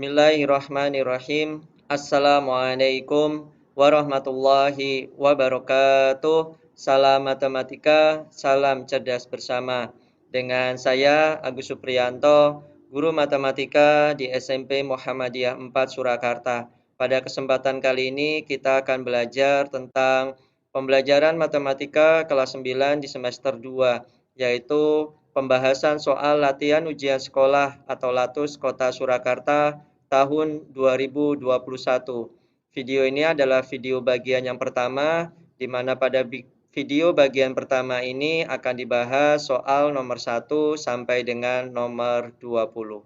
Bismillahirrahmanirrahim. Assalamualaikum warahmatullahi wabarakatuh. Salam matematika, salam cerdas bersama. Dengan saya Agus Supriyanto, guru matematika di SMP Muhammadiyah 4 Surakarta. Pada kesempatan kali ini kita akan belajar tentang pembelajaran matematika kelas 9 di semester 2, yaitu pembahasan soal latihan ujian sekolah atau LATUS Kota Surakarta tahun 2021. Video ini adalah video bagian yang pertama, di mana pada video bagian pertama ini akan dibahas soal nomor 1 sampai dengan nomor 20.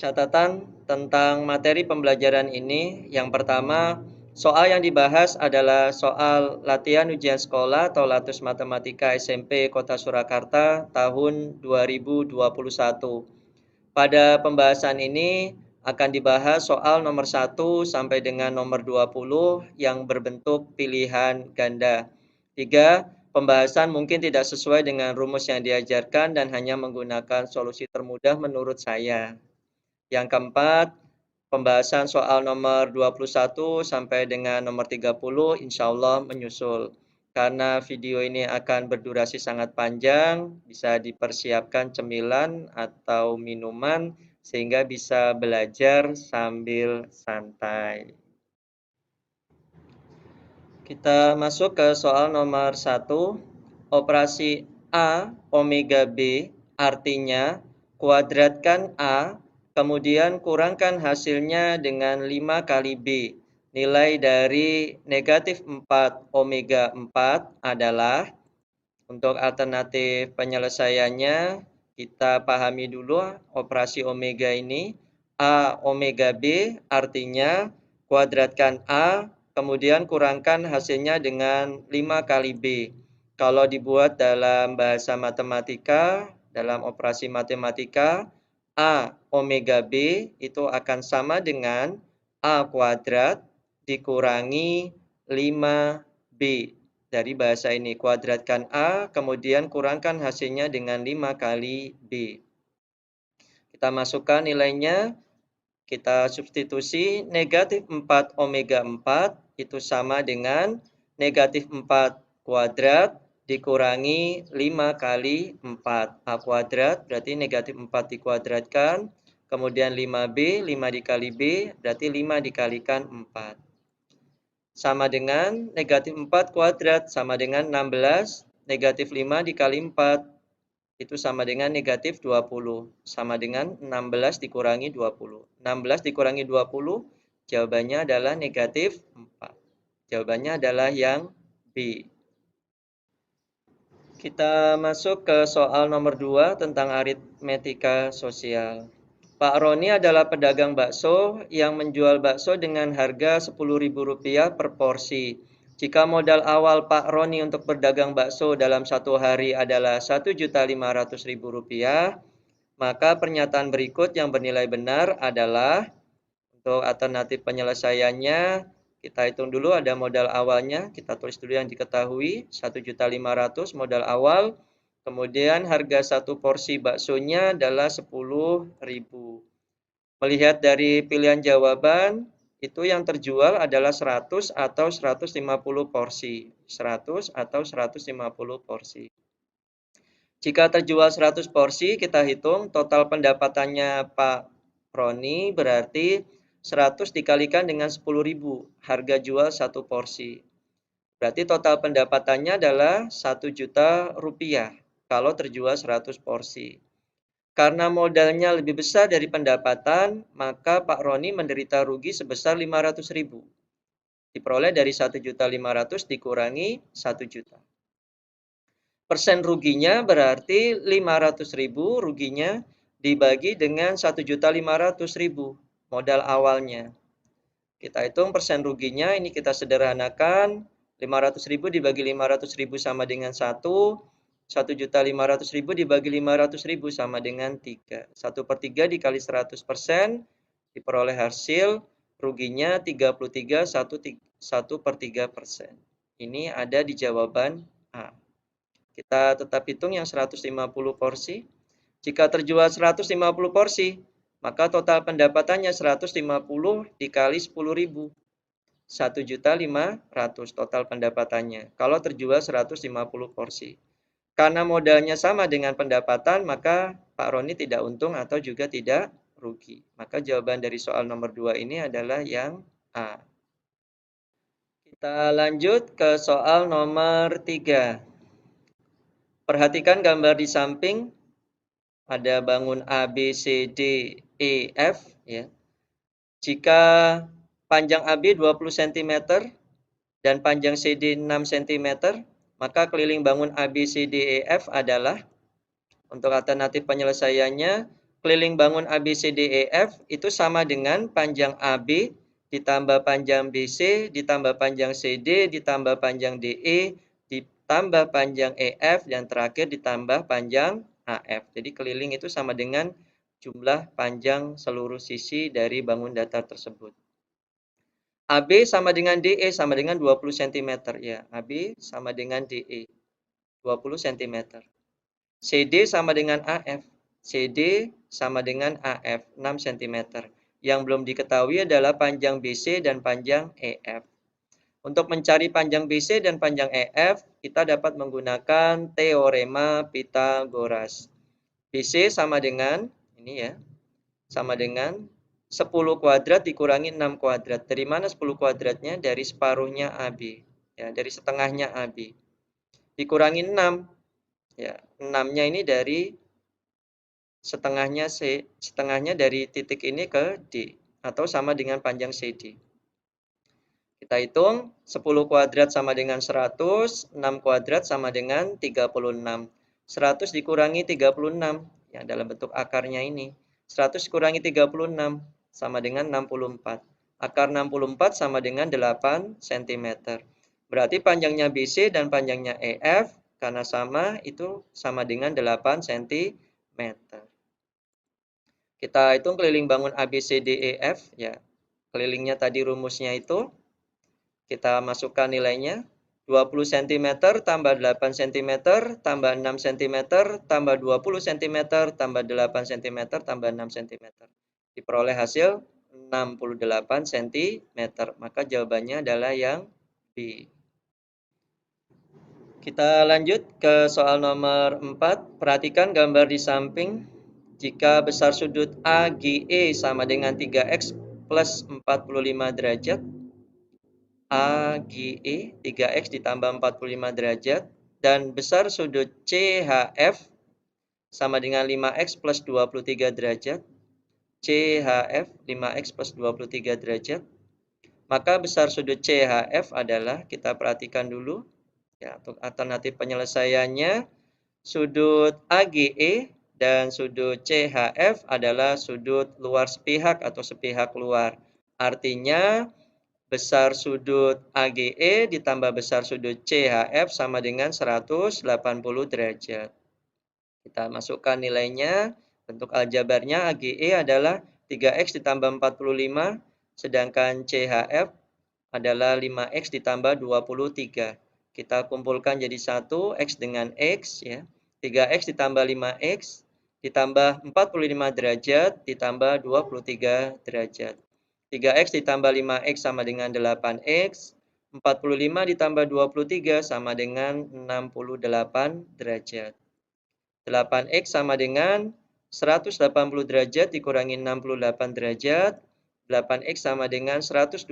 Catatan tentang materi pembelajaran ini, yang pertama, soal yang dibahas adalah soal latihan ujian sekolah atau LATUS Matematika SMP Kota Surakarta tahun 2021. Pada pembahasan ini akan dibahas soal nomor 1 sampai dengan nomor 20 yang berbentuk pilihan ganda. 3. Pembahasan mungkin tidak sesuai dengan rumus yang diajarkan dan hanya menggunakan solusi termudah menurut saya. Yang keempat, pembahasan soal nomor 21 sampai dengan nomor 30 insya Allah menyusul. Karena video ini akan berdurasi sangat panjang, bisa dipersiapkan cemilan atau minuman sehingga bisa belajar sambil santai. Kita masuk ke soal nomor 1. Operasi A omega B artinya kuadratkan A, kemudian kurangkan hasilnya dengan 5 kali B. Nilai dari negatif 4 omega 4 adalah, untuk alternatif penyelesaiannya, kita pahami dulu operasi omega ini. A omega B artinya kuadratkan A, kemudian kurangkan hasilnya dengan 5 kali B. Kalau dibuat dalam bahasa matematika, dalam operasi matematika, A omega B itu akan sama dengan A kuadrat dikurangi 5B. Dari bahasa ini, kuadratkan A, kemudian kurangkan hasilnya dengan 5 kali B. Kita masukkan nilainya, kita substitusi. Negatif 4 omega 4 itu sama dengan negatif 4 kuadrat dikurangi 5 kali 4. A kuadrat berarti negatif 4 dikuadratkan, kemudian 5B, 5 dikali B, berarti 5 dikalikan 4. Sama dengan negatif 4 kuadrat, sama dengan 16, negatif 5 dikali 4, itu sama dengan negatif 20, sama dengan 16 dikurangi 20. 16 dikurangi 20, jawabannya adalah negatif 4. Jawabannya adalah yang B. Kita masuk ke soal nomor 2 tentang aritmetika sosial. Pak Roni adalah pedagang bakso yang menjual bakso dengan harga Rp10.000 per porsi. Jika modal awal Pak Roni untuk berdagang bakso dalam satu hari adalah Rp1.500.000, maka pernyataan berikut yang bernilai benar adalah, untuk alternatif penyelesaiannya, kita hitung dulu ada modal awalnya, kita tulis dulu yang diketahui, Rp1.500.000 modal awal. Kemudian harga satu porsi baksonya adalah Rp10.000. Melihat dari pilihan jawaban, itu yang terjual adalah 100 atau 150 porsi. 100 atau 150 porsi. Jika terjual 100 porsi, kita hitung total pendapatannya Pak Roni berarti 100 dikalikan dengan 10.000, harga jual satu porsi. Berarti total pendapatannya adalah Rp1.000.000 kalau terjual 100 porsi. Karena modalnya lebih besar dari pendapatan, maka Pak Roni menderita rugi sebesar Rp500.000. Diperoleh dari Rp1.500.000 dikurangi Rp1.000.000. Persen ruginya berarti Rp500.000 ruginya dibagi dengan Rp1.500.000 modal awalnya. Kita hitung persen ruginya, ini kita sederhanakan. Rp500.000 dibagi Rp500.000 sama dengan 1. Rp1.500.000 dibagi Rp500.000 sama dengan 3. 1/3 dikali 100%, diperoleh hasil ruginya 33,1/3%. Ini ada di jawaban A. Kita tetap hitung yang 150 porsi. Jika terjual 150 porsi, Maka total pendapatannya 150 dikali 10.000. 1.500.000 total pendapatannya. Kalau terjual 150 porsi. Karena modalnya sama dengan pendapatan, maka Pak Roni tidak untung atau juga tidak rugi. Maka jawaban dari soal nomor 2 ini adalah yang A. Kita lanjut ke soal nomor 3. Perhatikan gambar di samping. Ada bangun A, B, C, D, E, F. Ya. Jika panjang AB 20 cm dan panjang CD 6 cm, maka keliling bangun A, B, C, D, E, F adalah, untuk alternatif penyelesaiannya, keliling bangun A, B, C, D, E, F itu sama dengan panjang AB ditambah panjang BC ditambah panjang CD ditambah panjang DE ditambah panjang EF dan terakhir ditambah panjang AF. Jadi keliling itu sama dengan jumlah panjang seluruh sisi dari bangun datar tersebut. AB sama dengan DE sama dengan 20 cm ya. AB sama dengan DE 20 cm. CD sama dengan AF. CD sama dengan AF 6 cm. Yang belum diketahui adalah panjang BC dan panjang EF. Untuk mencari panjang BC dan panjang EF, kita dapat menggunakan teorema Pythagoras. BC sama dengan ini ya. Sama dengan 10 kuadrat dikurangi 6 kuadrat. Dari mana 10 kuadratnya? Dari separuhnya AB. Ya, dari setengahnya AB. Dikurangi 6. Ya, 6-nya ini dari setengahnya dari titik ini ke D atau sama dengan panjang CD. Kita hitung 10 kuadrat sama dengan 100, 6 kuadrat sama dengan 36. 100 dikurangi 36 yang dalam bentuk akarnya ini. 100 kurangi 36 sama dengan 64. Akar 64 sama dengan 8 cm. Berarti panjangnya BC dan panjangnya EF karena sama itu sama dengan 8 cm. Kita hitung keliling bangun ABCDEF ya. Kelilingnya tadi rumusnya itu kita masukkan nilainya 20 cm tambah 8 cm tambah 6 cm tambah 20 cm tambah 8 cm tambah 6 cm. Diperoleh hasil 68 cm. Maka jawabannya adalah yang B. Kita lanjut ke soal nomor 4. Perhatikan gambar di samping. Jika besar sudut AGE sama dengan 3X plus 45 derajat, AGE 3X ditambah 45 derajat, dan besar sudut CHF sama dengan 5X plus 23 derajat, CHF 5X plus 23 derajat, maka besar sudut CHF adalah, kita perhatikan dulu, ya, untuk alternatif penyelesaiannya, sudut AGE dan sudut CHF adalah sudut luar sepihak atau sepihak luar. Artinya besar sudut AGE ditambah besar sudut CHF sama dengan 180 derajat. Kita masukkan nilainya. Bentuk aljabarnya AGE adalah 3X ditambah 45, sedangkan CHF adalah 5X ditambah 23. Kita kumpulkan jadi 1, X dengan X ya. 3X ditambah 5X ditambah 45 derajat ditambah 23 derajat. 3X ditambah 5X sama dengan 8X. 45 ditambah 23 sama dengan 68 derajat. 8X sama dengan 180 derajat dikurangi 68 derajat. 8X sama dengan 112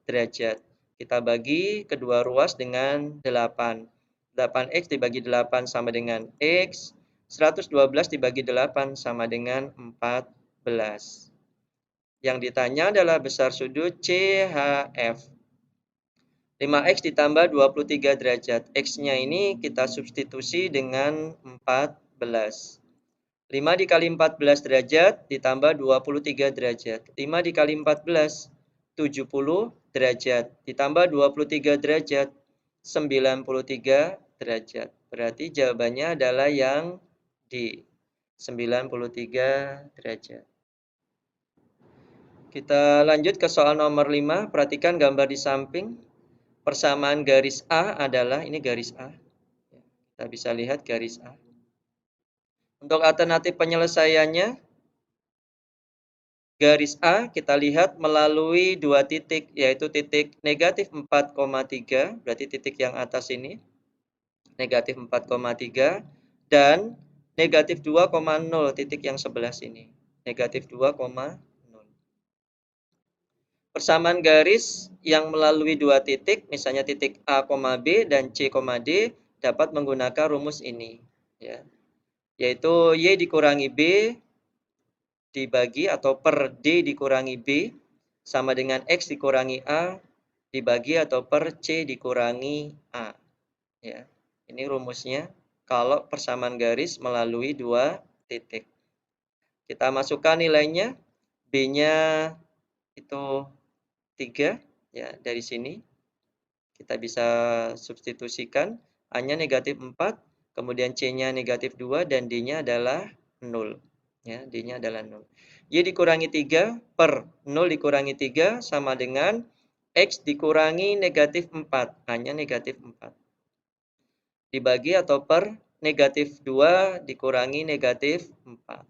derajat. Kita bagi kedua ruas dengan 8. 8X dibagi 8 sama dengan X. 112 dibagi 8 sama dengan 14. Yang ditanya adalah besar sudut CHF. 5X ditambah 23 derajat. X-nya ini kita substitusi dengan 14. 5 dikali 14 derajat ditambah 23 derajat. 5 dikali 14, 70 derajat. Ditambah 23 derajat, 93 derajat. Berarti jawabannya adalah yang D, 93 derajat. Kita lanjut ke soal nomor 5. Perhatikan gambar di samping. Persamaan garis A adalah, ini garis A. Kita bisa lihat garis A. Untuk alternatif penyelesaiannya, garis A kita lihat melalui dua titik, yaitu titik negatif 4,3, berarti titik yang atas ini, negatif 4,3, dan negatif 2,0, titik yang sebelah sini, negatif 2,0. Persamaan garis yang melalui dua titik, misalnya titik A, B dan C, D, dapat menggunakan rumus ini, ya, yaitu Y dikurangi B dibagi atau per D dikurangi B sama dengan X dikurangi A dibagi atau per C dikurangi A. Ya, ini rumusnya kalau persamaan garis melalui dua titik. Kita masukkan nilainya, B-nya itu 3, ya, dari sini kita bisa substitusikan, A-nya negatif 4, kemudian C-nya negatif 2, dan D-nya adalah 0. Ya, D-nya adalah 0. Y dikurangi 3 per 0 dikurangi 3 sama dengan X dikurangi negatif 4, A-nya negatif 4. Dibagi atau per negatif 2 dikurangi negatif 4.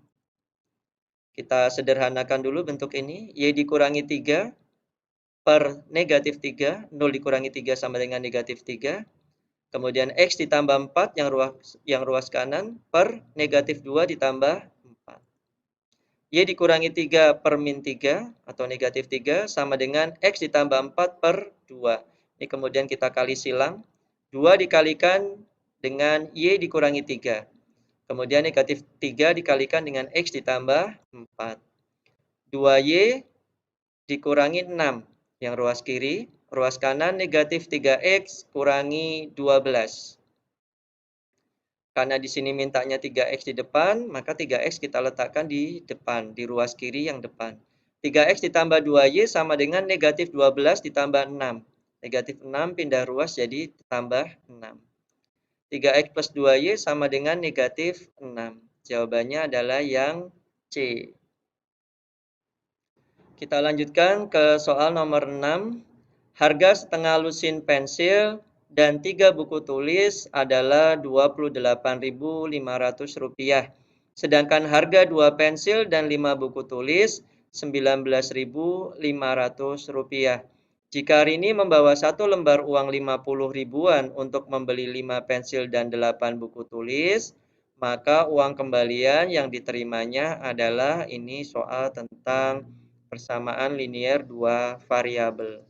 Kita sederhanakan dulu bentuk ini, Y dikurangi 3 per negatif 3, 0 dikurangi 3 sama dengan negatif 3. Kemudian X ditambah 4 yang ruas kanan per negatif 2 ditambah 4. Y dikurangi 3 per min 3 atau negatif 3 sama dengan X ditambah 4 per 2. Ini kemudian kita kali silang. 2 dikalikan dengan Y dikurangi 3. Kemudian negatif 3 dikalikan dengan X ditambah 4. 2Y dikurangi 6 yang ruas kiri. Ruas kanan negatif 3X kurangi 12. Karena di sini mintanya 3X di depan, maka 3X kita letakkan di depan, di ruas kiri yang depan. 3X ditambah 2Y sama dengan negatif 12 ditambah 6. Negatif 6 pindah ruas jadi tambah 6. 3X plus 2Y sama dengan negatif 6. Jawabannya adalah yang C. Kita lanjutkan ke soal nomor 6. Harga setengah lusin pensil dan 3 buku tulis adalah Rp28.500. Sedangkan harga 2 pensil dan 5 buku tulis Rp19.500. Jika Rini membawa satu lembar uang 50 ribuan untuk membeli 5 pensil dan 8 buku tulis, maka uang kembalian yang diterimanya adalah, ini soal tentang persamaan linier dua variabel.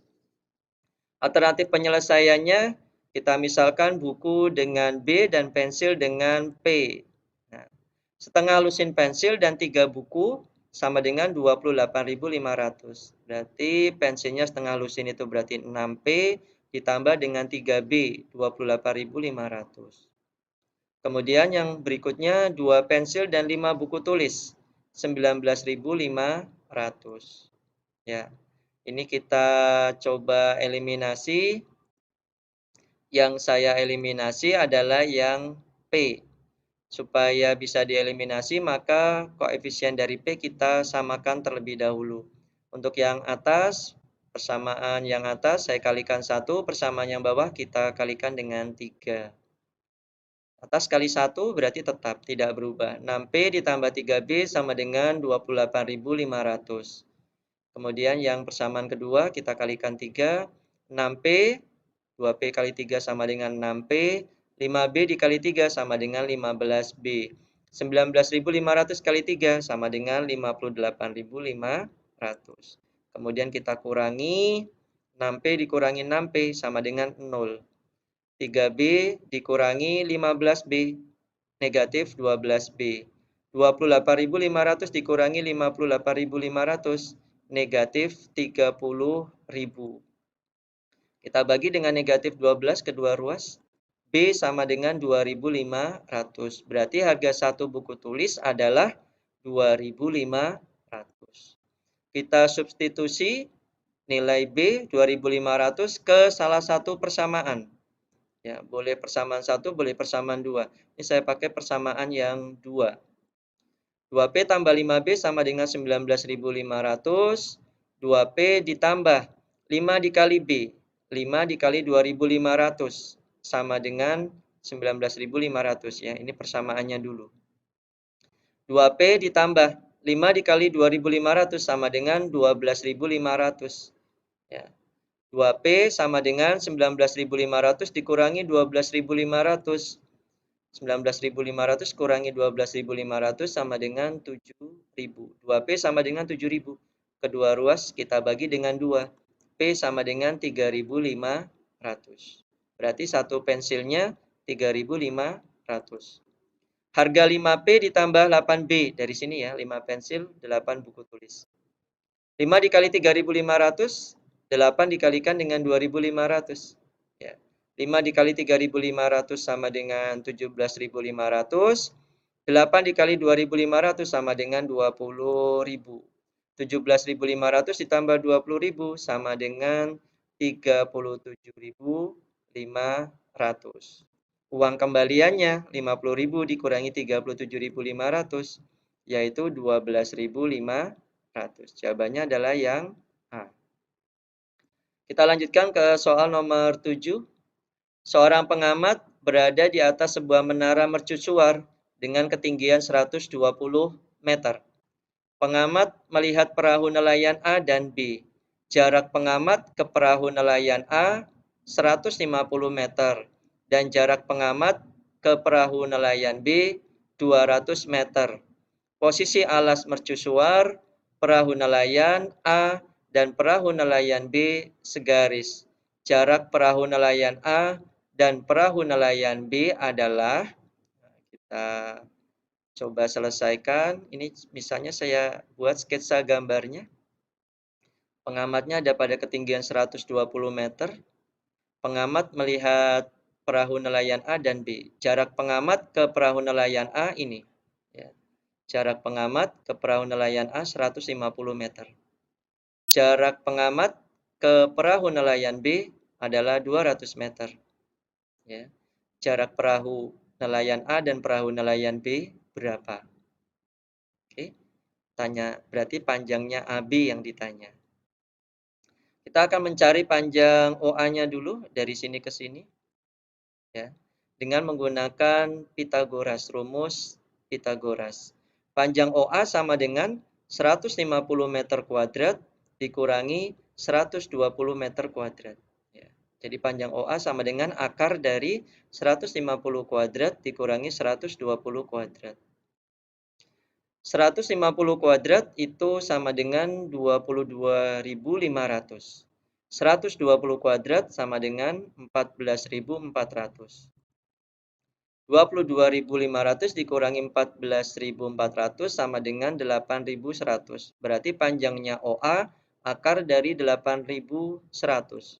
Alternatif penyelesaiannya, kita misalkan buku dengan B dan pensil dengan P. Nah, setengah lusin pensil dan 3 buku sama dengan 28.500. Berarti pensilnya setengah lusin itu berarti 6P ditambah dengan 3B, 28.500. Kemudian yang berikutnya 2 pensil dan 5 buku tulis, 19.500. Ya. Ini kita coba eliminasi. Yang saya eliminasi adalah yang P. Supaya bisa dieliminasi, maka koefisien dari P kita samakan terlebih dahulu. Untuk yang atas, persamaan yang atas saya kalikan 1, persamaan yang bawah kita kalikan dengan 3. Atas kali 1 berarti tetap, tidak berubah. 6P ditambah 3B sama dengan 28.500. Kemudian yang persamaan kedua kita kalikan 3, 6P, 2P kali 3 sama dengan 6P, 5B dikali 3 sama dengan 15B. 19.500 kali 3 sama dengan 58.500. Kemudian kita kurangi, 6P dikurangi 6P sama dengan 0. 3B dikurangi 15B, negatif 12B. 28.500 dikurangi 58.500, negatif 30.000. Kita bagi dengan negatif 12 kedua ruas. B sama dengan 2.500. Berarti harga satu buku tulis adalah 2.500. Kita substitusi nilai B 2.500 ke salah satu persamaan. Ya, boleh persamaan 1, boleh persamaan 2. Ini saya pakai persamaan yang 2. 2P tambah 5B sama dengan 19.500. 2P ditambah 5 dikali B. 5 dikali 2.500 sama dengan 19.500 ya. Ini persamaannya dulu. 2P ditambah 5 dikali 2.500 sama dengan 12.500. Ya. 2P sama dengan 19.500 dikurangi 12.500. 19.500 kurangi 12.500 sama dengan 7.000. 2P sama dengan 7.000. Kedua ruas kita bagi dengan 2. P sama dengan 3.500. Berarti satu pensilnya 3.500. Harga 5P ditambah 8B. Dari sini ya, 5 pensil, 8 buku tulis. 5 dikali 3.500, 8 dikalikan dengan 2.500. Ya. 5 dikali 3.500 sama dengan 17.500. 8 dikali 2.500 sama dengan 20.000. 17.500 ditambah 20.000 sama dengan 37.500. Uang kembaliannya 50.000 dikurangi 37.500, yaitu 12.500. Jawabannya adalah yang A. Kita lanjutkan ke soal nomor 7. Seorang pengamat berada di atas sebuah menara mercusuar dengan ketinggian 120 meter. Pengamat melihat perahu nelayan A dan B. Jarak pengamat ke perahu nelayan A 150 meter dan jarak pengamat ke perahu nelayan B 200 meter. Posisi alas mercusuar, perahu nelayan A dan perahu nelayan B segaris. Jarak perahu nelayan A dan perahu nelayan B adalah, kita coba selesaikan. Ini misalnya saya buat sketsa gambarnya. Pengamatnya ada pada ketinggian 120 meter. Pengamat melihat perahu nelayan A dan B. Jarak pengamat ke perahu nelayan A ini. Ya. Jarak pengamat ke perahu nelayan A 150 meter. Jarak pengamat ke perahu nelayan B adalah 200 meter. Ya. Jarak perahu nelayan A dan perahu nelayan B berapa? Oke. Tanya, berarti panjangnya AB yang ditanya. Kita akan mencari panjang OA-nya dulu dari sini ke sini. Ya. Dengan menggunakan Pitagoras, rumus Pitagoras. Panjang OA sama dengan 150 meter kuadrat dikurangi 120 meter kuadrat. Ya. Jadi panjang OA sama dengan akar dari 150 kuadrat dikurangi 120 kuadrat. 150 kuadrat itu sama dengan 22.500. 120 kuadrat sama dengan 14.400. 22.500 dikurangi 14.400 sama dengan 8.100. Berarti panjangnya OA akar dari 8.100. 90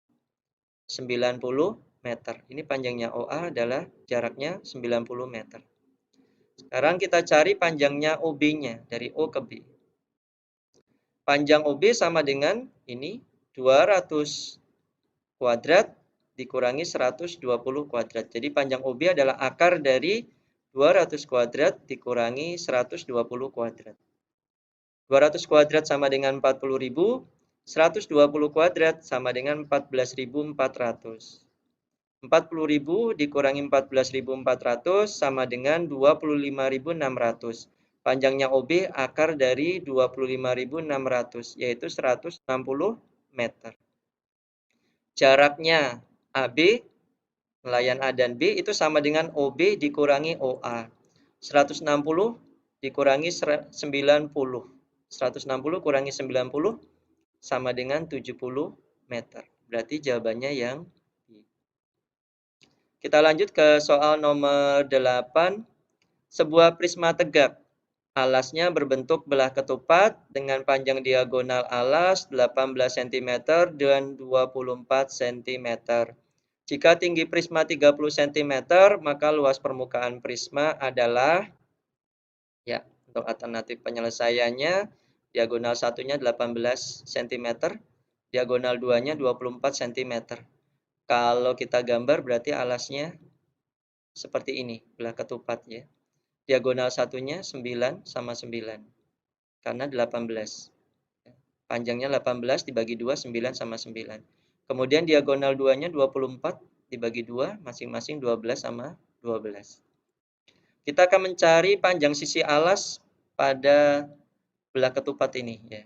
meter. Ini panjangnya OA adalah jaraknya 90 meter. Sekarang kita cari panjangnya OB-nya dari O ke B. Panjang OB sama dengan ini 200 kuadrat dikurangi 120 kuadrat. Jadi panjang OB adalah akar dari 200 kuadrat dikurangi 120 kuadrat. 200 kuadrat sama dengan 40.000, 120 kuadrat sama dengan 14.400. 40.000 dikurangi 14.400 sama dengan 25.600. Panjangnya OB akar dari 25.600, yaitu 160 meter. Jaraknya AB, nelayan A dan B, itu sama dengan OB dikurangi OA. 160 dikurangi 90. 160 kurangi 90 sama dengan 70 meter. Berarti jawabannya yang B. Kita lanjut ke soal nomor 8. Sebuah prisma tegak. Alasnya berbentuk belah ketupat dengan panjang diagonal alas 18 cm dan 24 cm. Jika tinggi prisma 30 cm, maka luas permukaan prisma adalah, ya, untuk alternatif penyelesaiannya, diagonal satunya 18 cm, diagonal 2-nya 24 cm. Kalau kita gambar berarti alasnya seperti ini, belah ketupat ya. Diagonal satunya 9 sama 9. Karena 18. Panjangnya 18 dibagi 2, 9 sama 9. Kemudian diagonal 2-nya 24 dibagi 2, masing-masing 12 sama 12. Kita akan mencari panjang sisi alas pada belah ketupat ini ya,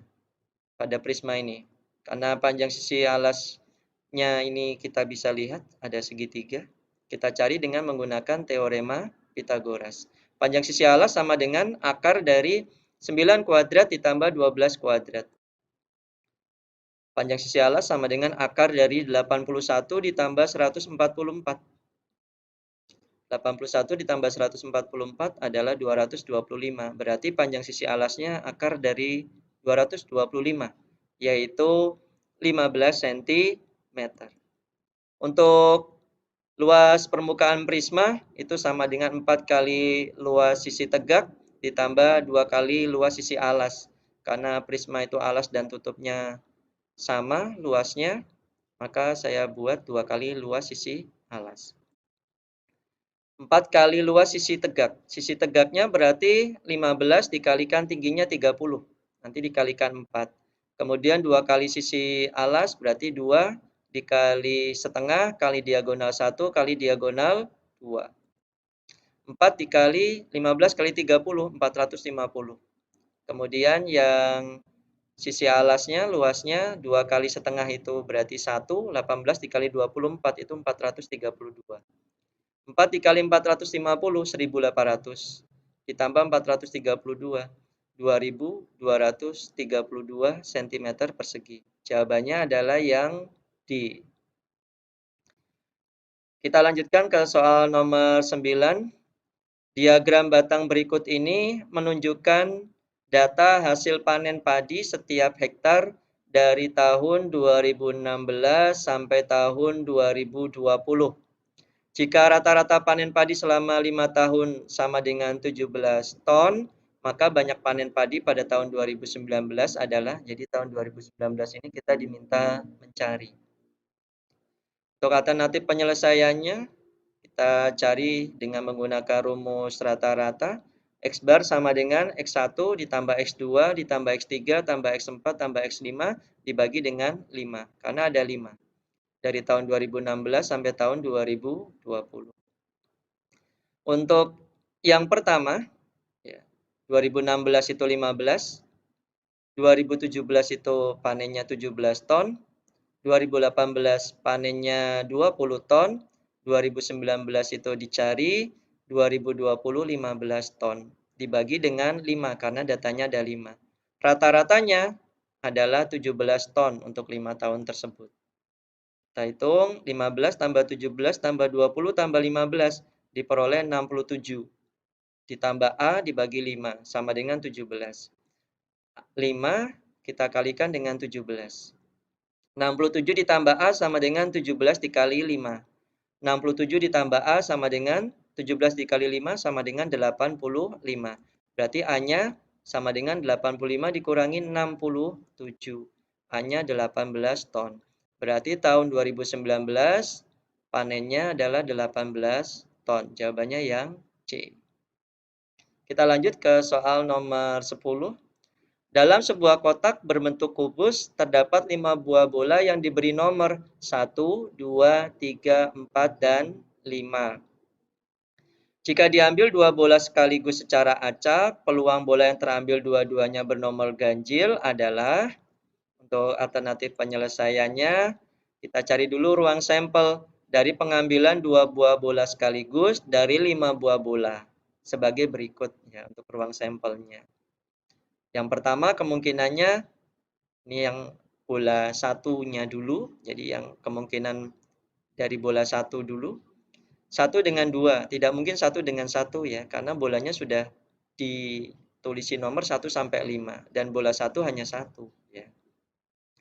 pada prisma ini. Karena panjang sisi alasnya ini kita bisa lihat ada segitiga. Kita cari dengan menggunakan teorema Pitagoras. Panjang sisi alas sama dengan akar dari 9 kuadrat ditambah 12 kuadrat. Panjang sisi alas sama dengan akar dari 81 ditambah 144. 81 ditambah 144 adalah 225. Berarti panjang sisi alasnya akar dari 225, yaitu 15 cm. Untuk luas permukaan prisma itu sama dengan 4 kali luas sisi tegak ditambah 2 kali luas sisi alas. Karena prisma itu alas dan tutupnya sama luasnya, maka saya buat 2 kali luas sisi alas. 4 kali luas sisi tegak. Sisi tegaknya berarti 15 dikalikan tingginya 30. Nanti dikalikan 4. Kemudian 2 kali sisi alas berarti 2 dikali setengah kali diagonal 1 kali diagonal 2. 4 dikali 15 kali 30, 450. Kemudian yang sisi alasnya luasnya 2 kali setengah itu berarti 1, 18 dikali 24 itu 432. 4 dikali 450, 1800. Ditambah 432, 2232 cm persegi. Jawabannya adalah yang D. Kita lanjutkan ke soal nomor 9. Diagram batang berikut ini menunjukkan data hasil panen padi setiap hektar dari tahun 2016 sampai tahun 2020. Jika rata-rata panen padi selama 5 tahun sama dengan 17 ton, maka banyak panen padi pada tahun 2019 adalah, jadi tahun 2019 ini kita diminta mencari. Untuk alternatif penyelesaiannya, kita cari dengan menggunakan rumus rata-rata. X bar sama dengan X1 ditambah X2 ditambah X3 tambah X4 tambah X5 dibagi dengan 5, karena ada 5. Dari tahun 2016 sampai tahun 2020. Untuk yang pertama, ya, 2016 itu 15, 2017 itu panennya 17 ton, 2018 panennya 20 ton, 2019 itu dicari, 2020 15 ton. Dibagi dengan 5 karena datanya ada 5. Rata-ratanya adalah 17 ton untuk 5 tahun tersebut. Kita hitung 15 tambah 17 tambah 20 tambah 15 diperoleh 67. Ditambah A dibagi 5 sama dengan 17. 5 kita kalikan dengan 17. 67 ditambah A sama dengan 17 dikali 5. 67 ditambah A sama dengan 17 dikali 5 sama dengan 85. Berarti A-nya sama dengan 85 dikurangi 67. A-nya 18 ton. Berarti tahun 2019 panennya adalah 18 ton. Jawabannya yang C. Kita lanjut ke soal nomor 10. Dalam sebuah kotak berbentuk kubus terdapat 5 buah bola yang diberi nomor 1, 2, 3, 4, dan 5. Jika diambil 2 bola sekaligus secara acak, peluang bola yang terambil dua-duanya bernomor ganjil adalah, untuk alternatif penyelesaiannya, kita cari dulu ruang sampel dari pengambilan 2 buah bola sekaligus dari 5 buah bola. Sebagai berikut ya untuk ruang sampelnya. Yang pertama kemungkinannya ini yang bola satunya dulu, jadi yang kemungkinan dari bola satu dulu. 1 dengan 2, tidak mungkin 1 dengan 1 ya, karena bolanya sudah ditulisi nomor 1 sampai 5 dan bola 1 hanya 1 ya.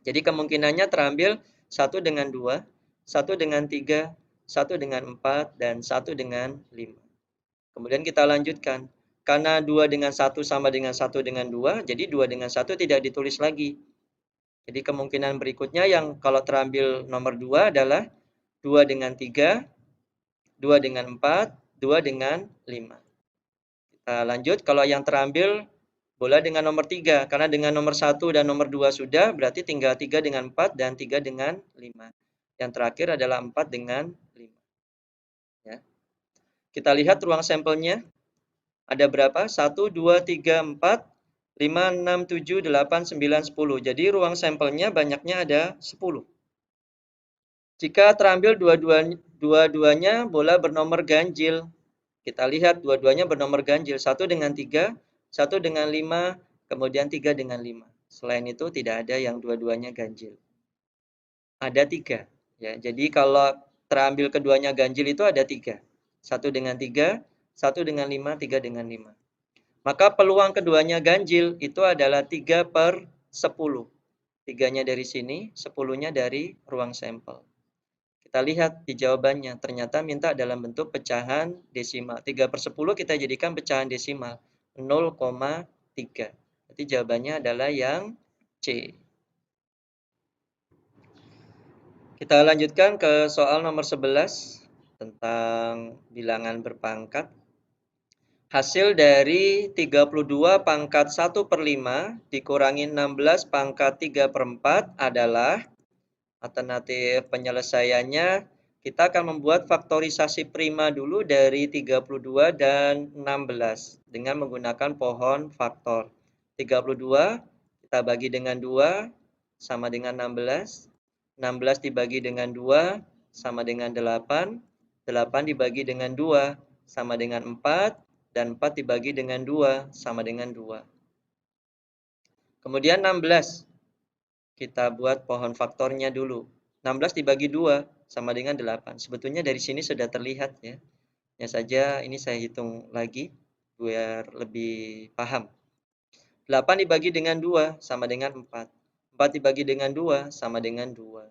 Jadi kemungkinannya terambil 1 dengan 2, 1 dengan 3, 1 dengan 4, dan 1 dengan 5. Kemudian kita lanjutkan. Karena 2 dengan 1 sama dengan 1 dengan 2, jadi 2 dengan 1 tidak ditulis lagi. Jadi kemungkinan berikutnya yang kalau terambil nomor 2 adalah 2 dengan 3, 2 dengan 4, 2 dengan 5. Kita lanjut, kalau yang terambil bola dengan nomor 3. Karena dengan nomor 1 dan nomor 2 sudah, berarti tinggal 3 dengan 4 dan 3 dengan 5. Yang terakhir adalah 4 dengan 5. Ya. Kita lihat ruang sampelnya. Ada berapa? 1, 2, 3, 4. 5, 6, 7, 8, 9, 10. Jadi ruang sampelnya banyaknya ada 10. Jika terambil dua-duanya bola bernomor ganjil. Kita lihat dua-duanya bernomor ganjil. 1 dengan 3, 1 dengan 5, kemudian 3 dengan 5. Selain itu tidak ada yang dua-duanya ganjil. Ada 3. Ya, jadi kalau terambil keduanya ganjil itu ada 3. 1 dengan 3, 1 dengan 5, 3 dengan 5. Maka peluang keduanya ganjil itu adalah 3/10. 3-nya dari sini, 10-nya dari ruang sampel. Kita lihat di jawabannya, ternyata minta dalam bentuk pecahan desimal. 3/10 kita jadikan pecahan desimal, 0,3. Jadi jawabannya adalah yang C. Kita lanjutkan ke soal nomor 11 tentang bilangan berpangkat. Hasil dari 32 pangkat 1/5 dikurangi 16 pangkat 3/4 adalah alternatif penyelesaiannya. Kita akan membuat faktorisasi prima dulu dari 32 dan 16 dengan menggunakan pohon faktor. 32 kita bagi dengan 2 sama dengan 16. 16 dibagi dengan 2 sama dengan 8. 8 dibagi dengan 2 sama dengan 4. Dan 4 dibagi dengan 2 sama dengan 2. Kemudian 16. Kita buat pohon faktornya dulu. 16 dibagi 2 sama dengan 8. Sebetulnya dari sini sudah terlihat ya. Hanya saja ini saya hitung lagi biar lebih paham. 8 dibagi dengan 2 sama dengan 4. 4 dibagi dengan 2 sama dengan 2.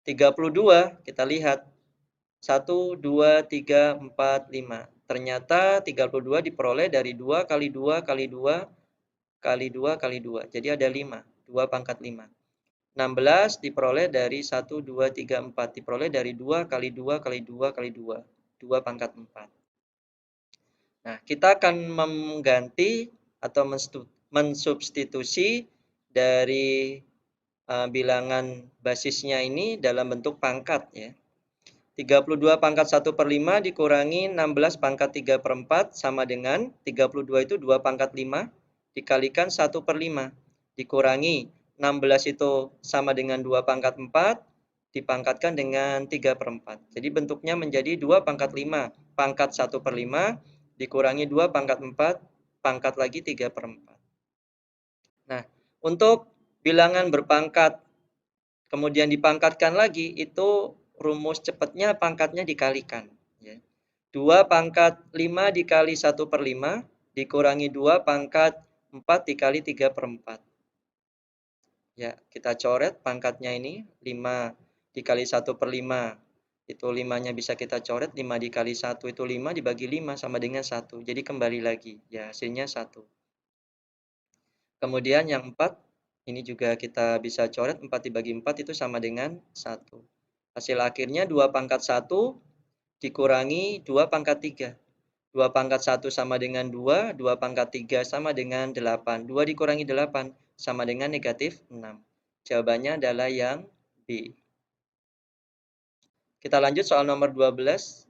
32 kita lihat. 1, 2, 3, 4, 5. Ternyata 32 diperoleh dari 2 kali 2 kali 2 kali 2 kali 2. Jadi ada 5. 2 pangkat 5. 16 diperoleh dari 1, 2, 3, 4. Diperoleh dari 2 kali 2 kali 2 kali 2. 2 pangkat 4. Nah, kita akan mengganti atau mensubstitusi dari bilangan basisnya ini dalam bentuk pangkat ya. 32 pangkat 1/5 dikurangi 16 pangkat 3/4 sama dengan 32 itu 2 pangkat 5 dikalikan 1/5 dikurangi 16 itu sama dengan 2 pangkat 4 dipangkatkan dengan 3/4. Jadi bentuknya menjadi 2 pangkat 5 pangkat 1/5 dikurangi 2 pangkat 4 pangkat lagi 3/4. Nah, untuk bilangan berpangkat kemudian dipangkatkan lagi, itu rumus cepatnya pangkatnya dikalikan. Ya. 2 pangkat 5 dikali 1/5 dikurangi 2 pangkat 4 dikali 3/4. Ya, kita coret pangkatnya ini, 5 dikali 1/5. Itu 5-nya bisa kita coret, 5 dikali 1 itu 5, dibagi 5 sama dengan 1. Jadi kembali lagi, ya hasilnya 1. Kemudian yang 4, ini juga kita bisa coret, 4 dibagi 4 itu sama dengan 1. Hasil akhirnya 2 pangkat 1 dikurangi 2 pangkat 3. 2 pangkat 1 sama dengan 2, 2 pangkat 3 sama dengan 8. 2 dikurangi 8 sama dengan negatif 6. Jawabannya adalah yang B. Kita lanjut soal nomor 12.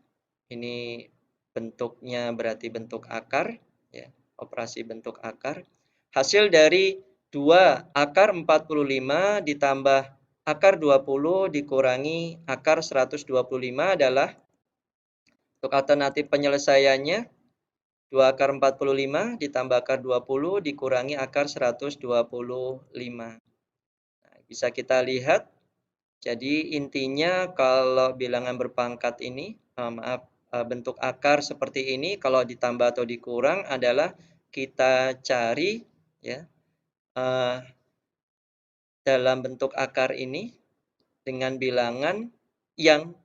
Ini bentuknya berarti bentuk akar, ya, operasi bentuk akar. Hasil dari 2 akar 45 ditambah akar 20 dikurangi akar 125 adalah, untuk alternatif penyelesaiannya, 2 akar 45 ditambah akar 20 dikurangi akar 125. Nah, bisa kita lihat. Jadi intinya kalau bilangan berpangkat ini, bentuk akar seperti ini kalau ditambah atau dikurang adalah kita cari ya dalam bentuk akar ini dengan bilangan yang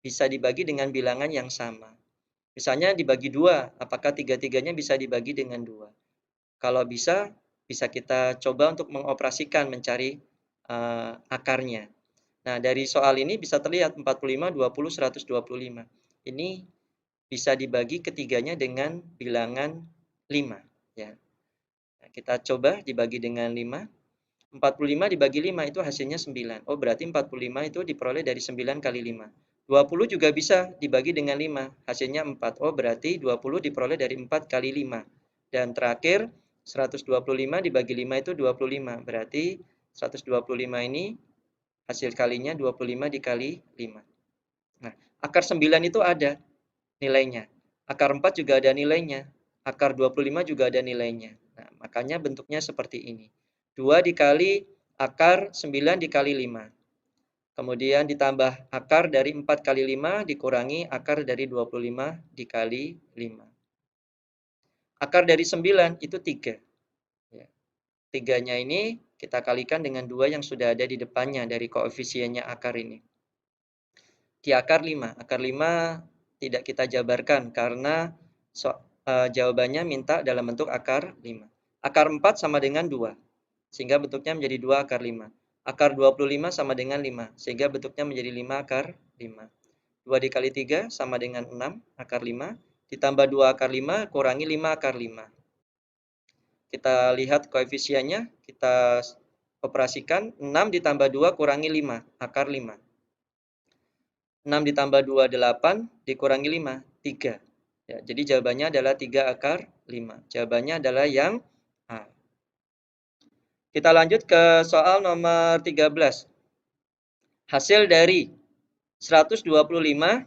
bisa dibagi dengan bilangan yang sama. Misalnya dibagi 2, apakah tiga-tiganya bisa dibagi dengan 2? Kalau bisa kita coba untuk mengoperasikan mencari akarnya. Nah, dari soal ini bisa terlihat 45, 20, 125. Ini bisa dibagi ketiganya dengan bilangan 5. Ya. Nah, kita coba dibagi dengan 5. 45 dibagi 5 itu hasilnya 9. Oh, berarti 45 itu diperoleh dari 9 kali 5. 20 juga bisa dibagi dengan 5. Hasilnya 4. Oh, berarti 20 diperoleh dari 4 kali 5. Dan terakhir, 125 dibagi 5 itu 25. Berarti 125 ini hasil kalinya 25 dikali 5. Nah, akar 9 itu ada nilainya. Akar 4 juga ada nilainya. Akar 25 juga ada nilainya. Nah, makanya bentuknya seperti ini. 2 dikali akar 9 dikali 5. Kemudian ditambah akar dari 4 kali 5 dikurangi akar dari 25 dikali 5. Akar dari 9 itu 3. Ya. 3-nya ini kita kalikan dengan 2 yang sudah ada di depannya dari koefisiennya akar ini. Di akar 5. Akar 5 tidak kita jabarkan karena jawabannya minta dalam bentuk akar 5. Akar 4 sama dengan 2. Sehingga bentuknya menjadi 2 akar 5. Akar 25 sama dengan 5. Sehingga bentuknya menjadi 5 akar 5. 2 dikali 3 sama dengan 6 akar 5. Ditambah 2 akar 5 kurangi 5 akar 5. Kita lihat koefisiennya. Kita operasikan. 6 ditambah 2 kurangi 5 akar 5. 6 ditambah 2, 8. Dikurangi 5, 3. Ya, jadi jawabannya adalah 3 akar 5. Jawabannya adalah yang A. Kita lanjut ke soal nomor 13. Hasil dari 125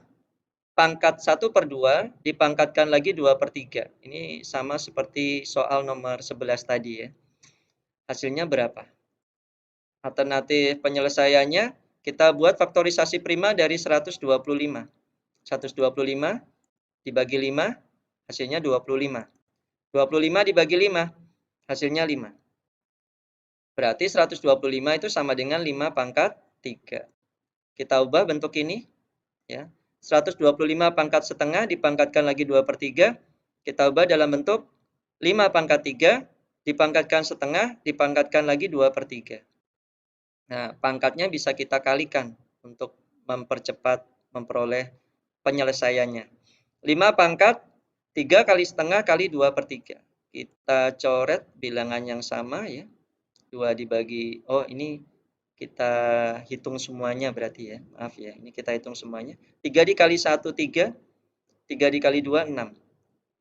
pangkat 1/2 dipangkatkan lagi 2/3. Ini sama seperti soal nomor 11 tadi ya. Hasilnya berapa? Alternatif penyelesaiannya, kita buat faktorisasi prima dari 125. 125 dibagi 5, hasilnya 25. 25 dibagi 5, hasilnya 5. Berarti 125 itu sama dengan 5 pangkat 3. Kita ubah bentuk ini. Ya. 125 pangkat setengah dipangkatkan lagi 2/3. Kita ubah dalam bentuk 5 pangkat 3 dipangkatkan setengah dipangkatkan lagi 2/3. Nah, pangkatnya bisa kita kalikan untuk mempercepat memperoleh penyelesaiannya. 5 pangkat 3 kali setengah kali 2/3. Kita coret bilangan yang sama ya. 2 dibagi, oh ini kita hitung semuanya berarti ya. Maaf ya, ini kita hitung semuanya. 3 dikali 1, 3. 3 dikali 2, 6.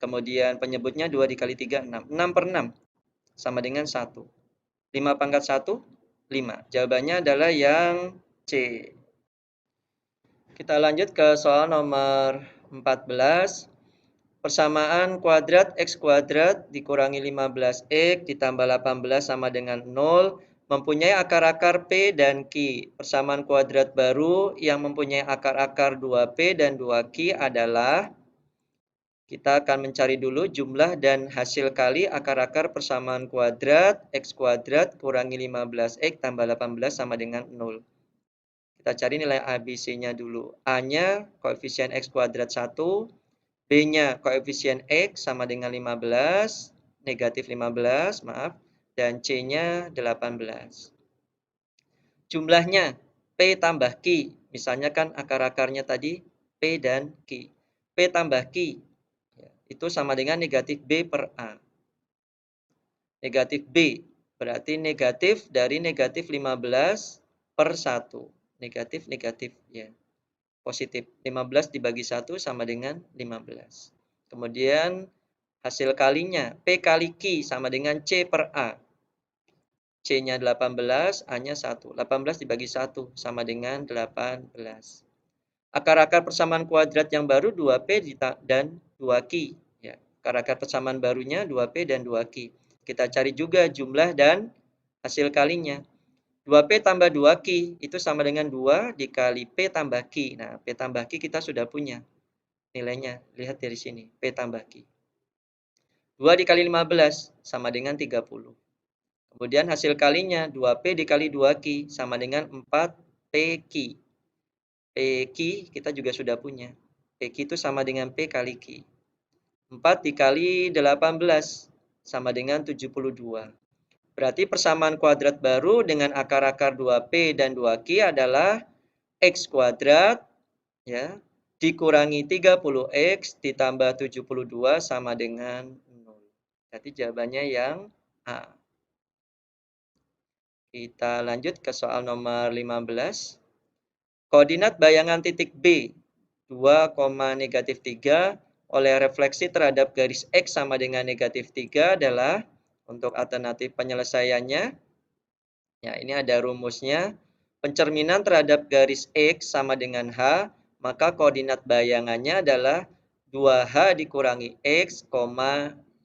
Kemudian penyebutnya 2 dikali 3, 6. 6/6 sama dengan 1. 5 pangkat 1, 5. Jawabannya adalah yang C. Kita lanjut ke soal nomor 14. Persamaan kuadrat X kuadrat dikurangi 15X ditambah 18 sama dengan 0 mempunyai akar-akar P dan Q. Persamaan kuadrat baru yang mempunyai akar-akar 2P dan 2Q adalah, kita akan mencari dulu jumlah dan hasil kali akar-akar persamaan kuadrat X kuadrat kurangi 15X tambah 18 sama dengan 0. Kita cari nilai ABC-nya dulu. A-nya koefisien X kuadrat 1. B-nya koefisien X sama dengan 15, negatif 15, maaf, dan C-nya 18. Jumlahnya P tambah Q, misalnya kan akar-akarnya tadi P dan Q. P tambah Q, itu sama dengan negatif B per A. Negatif B, berarti negatif dari negatif 15 per 1. Negatif, negatif, ya. Positif. 15 dibagi 1 sama dengan 15. Kemudian hasil kalinya P kali Q sama dengan C per A. C-nya 18, A-nya 1. 18 dibagi 1 sama dengan 18. Akar-akar persamaan kuadrat yang baru 2P dan 2Q. Ya, akar-akar persamaan barunya 2P dan 2Q. Kita cari juga jumlah dan hasil kalinya. 2P tambah 2Q itu sama dengan 2 dikali P tambah Q. Nah, P tambah Q kita sudah punya nilainya. Lihat dari sini, P tambah Q. 2 dikali 15 sama dengan 30. Kemudian hasil kalinya 2P dikali 2Q sama dengan 4PQ. PQ kita juga sudah punya. PQ itu sama dengan P kali Q. 4 dikali 18 sama dengan 72. Berarti persamaan kuadrat baru dengan akar-akar 2P dan 2Q adalah X kuadrat ya, dikurangi 30X ditambah 72 sama dengan 0. Jadi jawabannya yang A. Kita lanjut ke soal nomor 15. Koordinat bayangan titik B 2, negatif 3 oleh refleksi terhadap garis X sama dengan negatif 3 adalah, Untuk alternatif penyelesaiannya, ya ini ada rumusnya. Pencerminan terhadap garis X sama dengan H, maka koordinat bayangannya adalah 2H dikurangi X,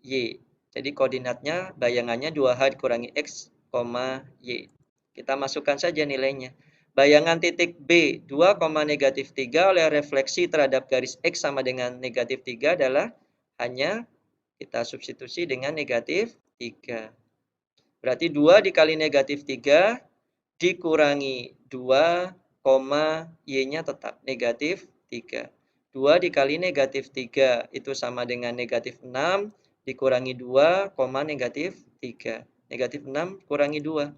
Y. Jadi koordinatnya bayangannya 2H dikurangi X, Y. Kita masukkan saja nilainya. Bayangan titik B 2, negatif 3 oleh refleksi terhadap garis X sama dengan negatif 3 adalah hanya kita substitusi dengan negatif 3. Berarti 2 dikali negatif 3 dikurangi 2, Y-nya tetap negatif 3. 2 dikali negatif 3 itu sama dengan negatif 6 dikurangi 2, negatif 3. Negatif 6 kurangi 2.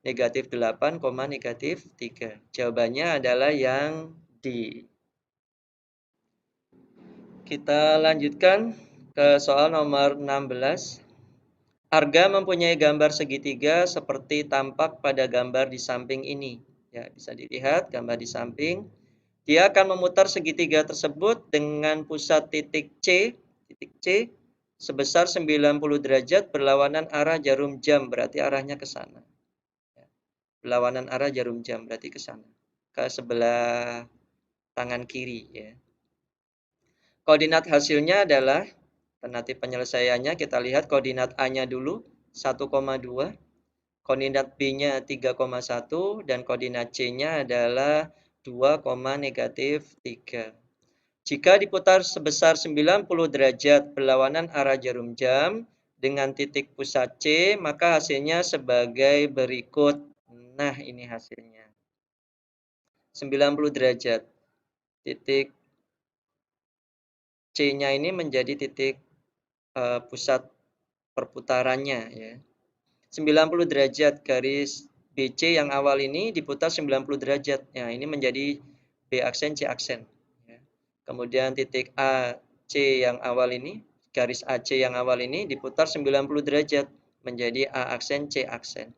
Negatif 8, negatif 3. Jawabannya adalah yang D. Kita lanjutkan ke soal nomor 16. Arga mempunyai gambar segitiga seperti tampak pada gambar di samping ini. Ya, bisa dilihat gambar di samping. Dia akan memutar segitiga tersebut dengan pusat titik C sebesar 90 derajat berlawanan arah jarum jam, berarti arahnya ke sana. Berlawanan arah jarum jam, berarti ke sana. Ke sebelah tangan kiri ya. Koordinat hasilnya adalah alternatif penyelesaiannya, kita lihat koordinat A-nya dulu 1,2, koordinat B-nya 3,1 dan koordinat C-nya adalah 2, negatif 3. Jika diputar sebesar 90 derajat berlawanan arah jarum jam dengan titik pusat C, maka hasilnya sebagai berikut. Nah, ini hasilnya. 90 derajat. Titik C-nya ini menjadi titik pusat perputarannya ya. 90 derajat garis BC yang awal ini diputar 90 derajat. Ya, ini menjadi B aksen C aksen ya. Kemudian titik AC yang awal ini, garis AC yang awal ini diputar 90 derajat menjadi A aksen C aksen.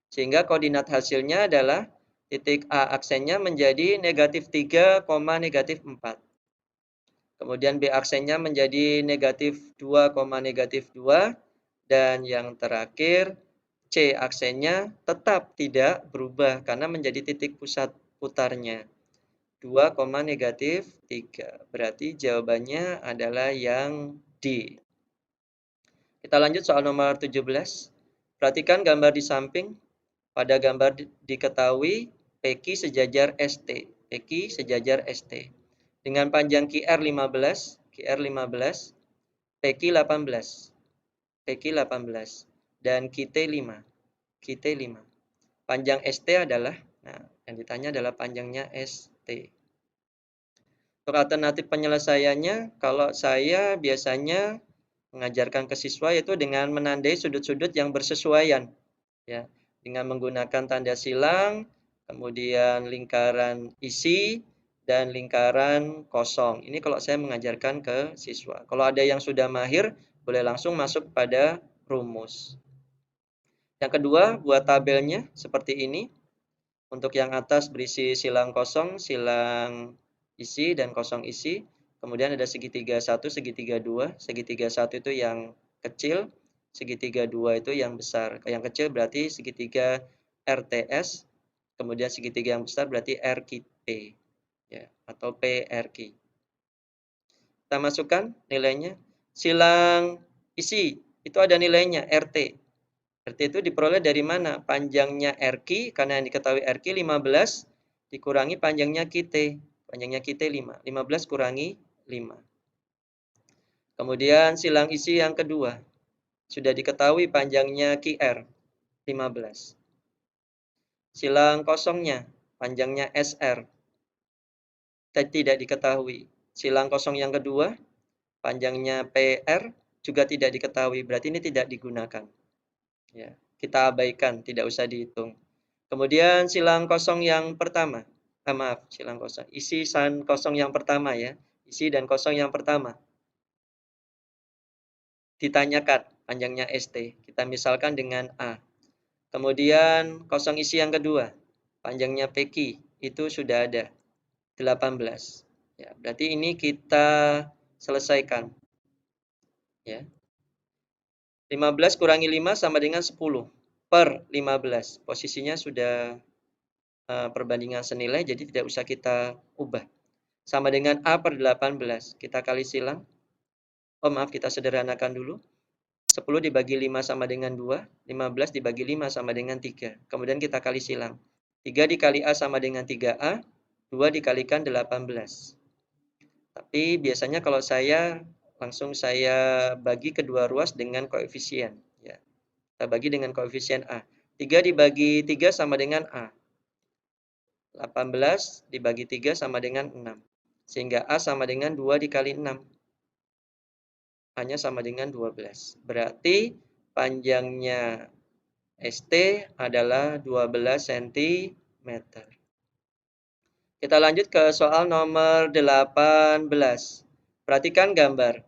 Sehingga koordinat hasilnya adalah titik A aksennya menjadi negatif 3, negatif 4. Kemudian B aksennya menjadi negatif 2, negatif 2. Dan yang terakhir, C aksennya tetap tidak berubah karena menjadi titik pusat putarnya. 2, negatif 3. Berarti jawabannya adalah yang D. Kita lanjut soal nomor 17. Perhatikan gambar di samping. Pada gambar diketahui PQ sejajar ST. PQ sejajar ST. Dengan panjang QR 15, PQ 18, PQ 18, dan QT 5. QT 5. Panjang ST adalah, nah, yang ditanya adalah panjangnya ST. Untuk alternatif penyelesaiannya, kalau saya biasanya mengajarkan ke siswa yaitu dengan menandai sudut-sudut yang bersesuaian. Ya, dengan menggunakan tanda silang, kemudian lingkaran isi, dan lingkaran kosong. Ini kalau saya mengajarkan ke siswa. Kalau ada yang sudah mahir, boleh langsung masuk pada rumus. Yang kedua, buat tabelnya seperti ini. Untuk yang atas berisi silang kosong, silang isi, dan kosong isi. Kemudian ada segitiga 1, segitiga 2. Segitiga 1 itu yang kecil, segitiga 2 itu yang besar. Yang kecil berarti segitiga RTS, kemudian segitiga yang besar berarti RQP ya, atau PRQ. Kita masukkan nilainya. Silang isi itu ada nilainya RT. RT itu diperoleh dari mana? Panjangnya RQ, karena yang diketahui RQ 15 dikurangi panjangnya QT. Panjangnya QT 5. 15 kurangi 5. Kemudian silang isi yang kedua. Sudah diketahui panjangnya QR 15. Silang kosongnya, panjangnya SR. Tidak diketahui. Silang kosong yang kedua, panjangnya PR juga tidak diketahui. Berarti ini tidak digunakan. Ya, kita abaikan, tidak usah dihitung. Kemudian silang kosong yang pertama. Silang kosong. Isi dan kosong yang pertama ya. Isi dan kosong yang pertama. Ditanyakan panjangnya ST. Kita misalkan dengan A. Kemudian kosong isi yang kedua. Panjangnya PQ. Itu sudah ada. 18. Ya, berarti ini kita selesaikan. Ya. 15 kurangi 5 sama dengan 10 per 15. Posisinya sudah perbandingan senilai, jadi tidak usah kita ubah. Sama dengan A per 18. Kita kali silang. Oh maaf, kita sederhanakan dulu. 10 dibagi 5 sama dengan 2. 15 dibagi 5 sama dengan 3. Kemudian kita kali silang. 3 dikali A sama dengan 3A. 2 dikalikan 18. Tapi biasanya kalau saya langsung saya bagi kedua ruas dengan koefisien. Ya. Kita bagi dengan koefisien A. 3 dibagi 3 sama dengan A. 18 dibagi 3 sama dengan 6. Sehingga A sama dengan 2 dikali 6. A-nya sama dengan 12. Berarti panjangnya ST adalah 12 cm. Kita lanjut ke soal nomor 18. Perhatikan gambar.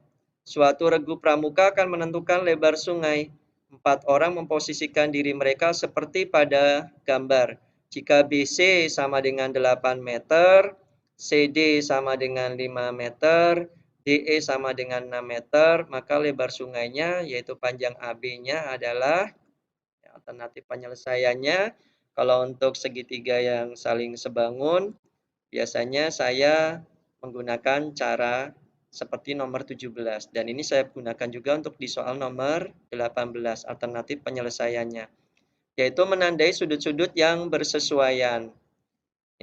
Suatu regu pramuka akan menentukan lebar sungai. 4 orang memposisikan diri mereka seperti pada gambar. Jika BC sama dengan 8 meter, CD sama dengan 5 meter, DE sama dengan 6 meter, maka lebar sungainya yaitu panjang AB-nya adalah alternatif penyelesaiannya. Kalau untuk segitiga yang saling sebangun, biasanya saya menggunakan cara seperti nomor 17. Dan ini saya gunakan juga untuk di soal nomor 18, alternatif penyelesaiannya. Yaitu menandai sudut-sudut yang bersesuaian.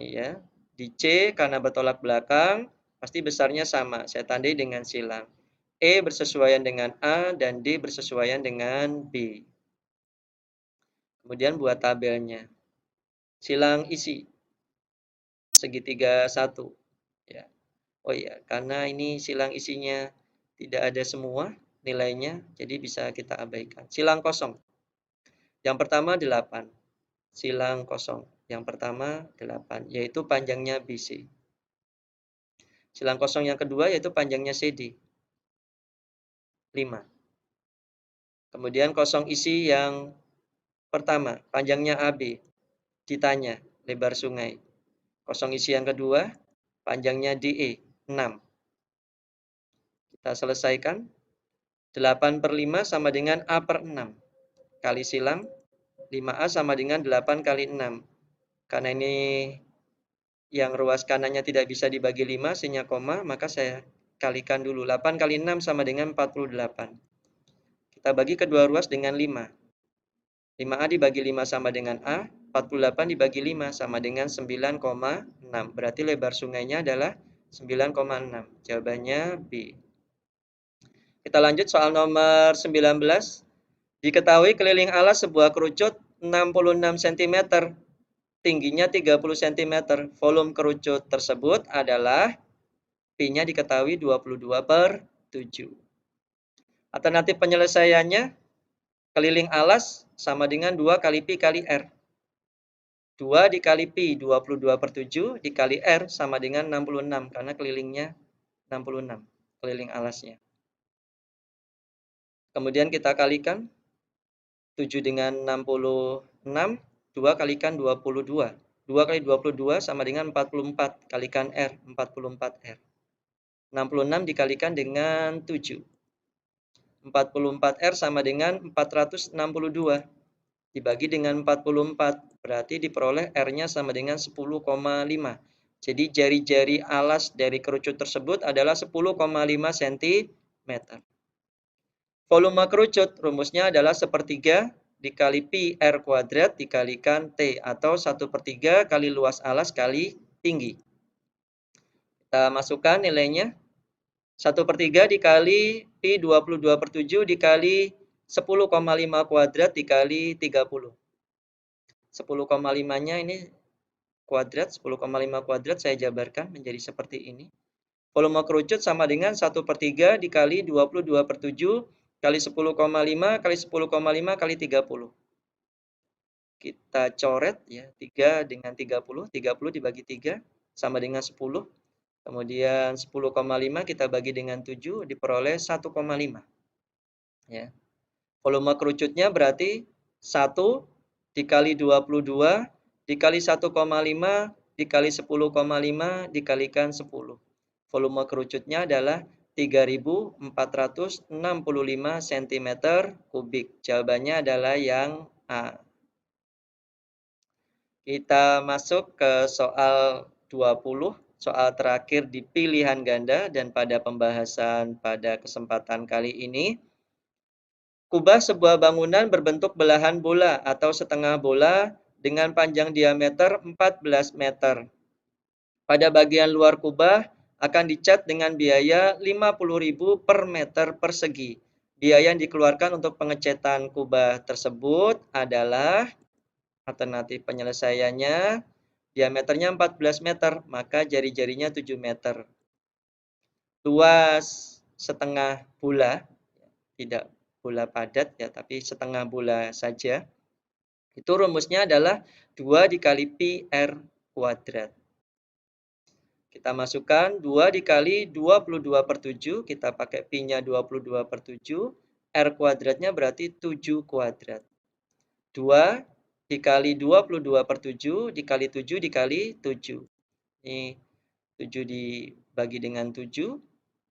Ya, di C karena bertolak belakang, pasti besarnya sama. Saya tandai dengan silang. E bersesuaian dengan A dan D bersesuaian dengan B. Kemudian buat tabelnya. Silang isi. Segitiga 1. Ya. Oh iya, karena ini silang isinya tidak ada semua nilainya, jadi bisa kita abaikan. Silang kosong. Yang pertama 8. Silang kosong. Yang pertama 8, yaitu panjangnya BC. Silang kosong yang kedua yaitu panjangnya CD. 5. Kemudian kosong isi yang pertama, panjangnya AB. Ditanya, lebar sungai. Kosong isi yang kedua, panjangnya DE. 6. Kita selesaikan. 8 per 5 sama dengan A per 6. Kali silang, 5A sama dengan 8 kali 6. Karena ini yang ruas kanannya tidak bisa dibagi 5, sinya koma, maka saya kalikan dulu. 8 kali 6 sama dengan 48. Kita bagi kedua ruas dengan 5. 5A dibagi 5 sama dengan A, 48 dibagi 5 sama dengan 9,6. Berarti lebar sungainya adalah 9,6. Jawabannya B. Kita lanjut soal nomor 19. Diketahui keliling alas sebuah kerucut 66 cm, tingginya 30 cm. Volume kerucut tersebut adalah P-nya diketahui 22 per 7. Alternatif penyelesaiannya, keliling alas sama dengan 2 kali Pi kali R. 2 dikali Pi 22 per 7 dikali R sama dengan 66, karena kelilingnya 66, keliling alasnya. Kemudian kita kalikan 7 dengan 66, 2 kalikan 22. 2 kali 22 sama dengan 44, kalikan R, 44R. 66 dikalikan dengan 7. 44R sama dengan 462. Dibagi dengan 44, berarti diperoleh R-nya sama dengan 10,5. Jadi jari-jari alas dari kerucut tersebut adalah 10,5 cm. Volume kerucut, rumusnya adalah 1/3 dikali Pi R kuadrat dikalikan T, atau 1/3 kali luas alas kali tinggi. Kita masukkan nilainya. 1/3 dikali Pi 22 per 7 dikali 10,5 kuadrat dikali 30. 10,5-nya ini kuadrat, 10,5 kuadrat saya jabarkan menjadi seperti ini. Volume kerucut sama dengan 1/3 dikali 22 per 7 kali 10,5 kali 10,5 kali 30. Kita coret ya, 3 dengan 30, 30 dibagi 3 sama dengan 10. Kemudian 10,5 kita bagi dengan 7 diperoleh 1,5. Ya. Volume kerucutnya berarti 1 dikali 22 dikali 1,5 dikali 10,5 dikalikan 10. Volume kerucutnya adalah 3.465 cm kubik. Jawabannya adalah yang A. Kita masuk ke soal 20, soal terakhir di pilihan ganda dan pada pembahasan pada kesempatan kali ini. Kubah sebuah bangunan berbentuk belahan bola atau setengah bola dengan panjang diameter 14 meter. Pada bagian luar kubah akan dicat dengan biaya 50.000 per meter persegi. Biaya yang dikeluarkan untuk pengecatan kubah tersebut adalah alternatif penyelesaiannya diameternya 14 meter, maka jari-jarinya 7 meter. Luas setengah bola, tidak bola padat ya, tapi setengah bola saja. Itu rumusnya adalah 2 dikali pi R kuadrat. Kita masukkan 2 dikali 22/7, kita pakai pi-nya 22/7, R kuadratnya berarti 7 kuadrat. 2 dikali 22/7 dikali 7 dikali 7. Ini 7 dibagi dengan 7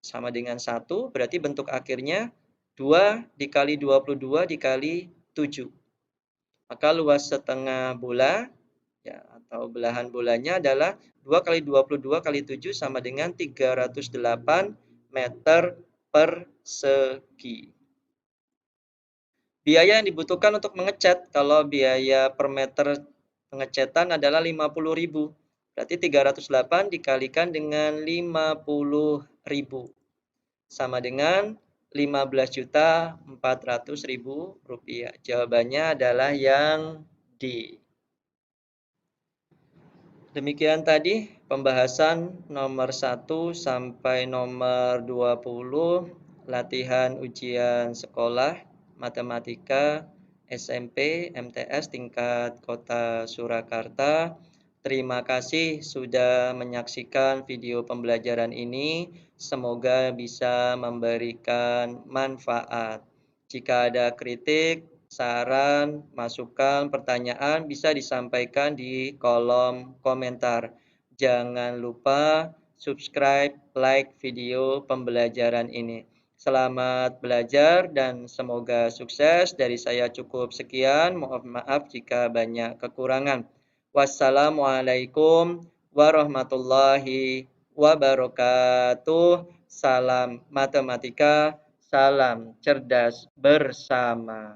sama dengan 1, berarti bentuk akhirnya 2 dikali 22 dikali 7. Maka luas setengah bola ya, atau belahan bolanya adalah 2 kali 22 kali 7 sama dengan 308 meter persegi. Biaya yang dibutuhkan untuk mengecat, kalau biaya per meter pengecatan adalah 50.000. Berarti 308 dikalikan dengan 50.000 sama dengan 15.400.000 rupiah. Jawabannya adalah yang D. Demikian tadi pembahasan nomor 1 sampai nomor 20 latihan ujian sekolah matematika SMP MTS tingkat Kota Surakarta. Terima kasih sudah menyaksikan video pembelajaran ini. Semoga bisa memberikan manfaat. Jika ada kritik, saran, masukan, pertanyaan bisa disampaikan di kolom komentar. Jangan lupa subscribe, like video pembelajaran ini. Selamat belajar dan semoga sukses. Dari saya cukup sekian. Mohon maaf jika banyak kekurangan. Wassalamualaikum warahmatullahi wabarakatuh. Salam matematika, salam cerdas bersama.